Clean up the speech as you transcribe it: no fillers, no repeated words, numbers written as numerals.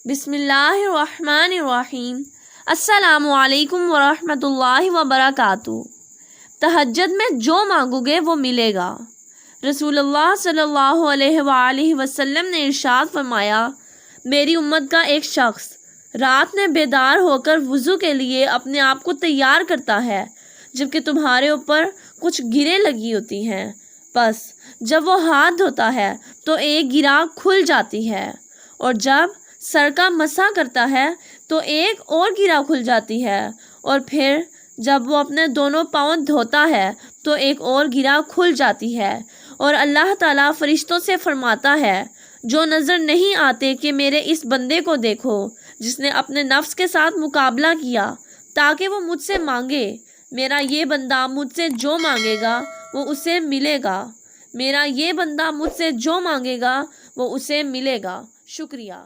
بسم اللہ الرحمن الرحیم۔ السلام علیکم ورحمۃ اللہ وبرکاتہ۔ تہجد میں جو مانگو گے وہ ملے گا۔ رسول اللہ صلی اللہ علیہ وآلہ وسلم نے ارشاد فرمایا، میری امت کا ایک شخص رات میں بیدار ہو کر وضو کے لیے اپنے آپ کو تیار کرتا ہے جبکہ تمہارے اوپر کچھ گریں لگی ہوتی ہیں، بس جب وہ ہاتھ دھوتا ہے تو ایک گرہ کھل جاتی ہے، اور جب سر کا مسح کرتا ہے تو ایک اور گرہ کھل جاتی ہے، اور پھر جب وہ اپنے دونوں پاؤں دھوتا ہے تو ایک اور گرہ کھل جاتی ہے، اور اللہ تعالیٰ فرشتوں سے فرماتا ہے، جو نظر نہیں آتے کہ میرے اس بندے کو دیکھو جس نے اپنے نفس کے ساتھ مقابلہ کیا تاکہ وہ مجھ سے مانگے، میرا یہ بندہ مجھ سے جو مانگے گا وہ اسے ملے گا، میرا یہ بندہ مجھ سے جو مانگے گا وہ اسے ملے گا۔ شکریہ۔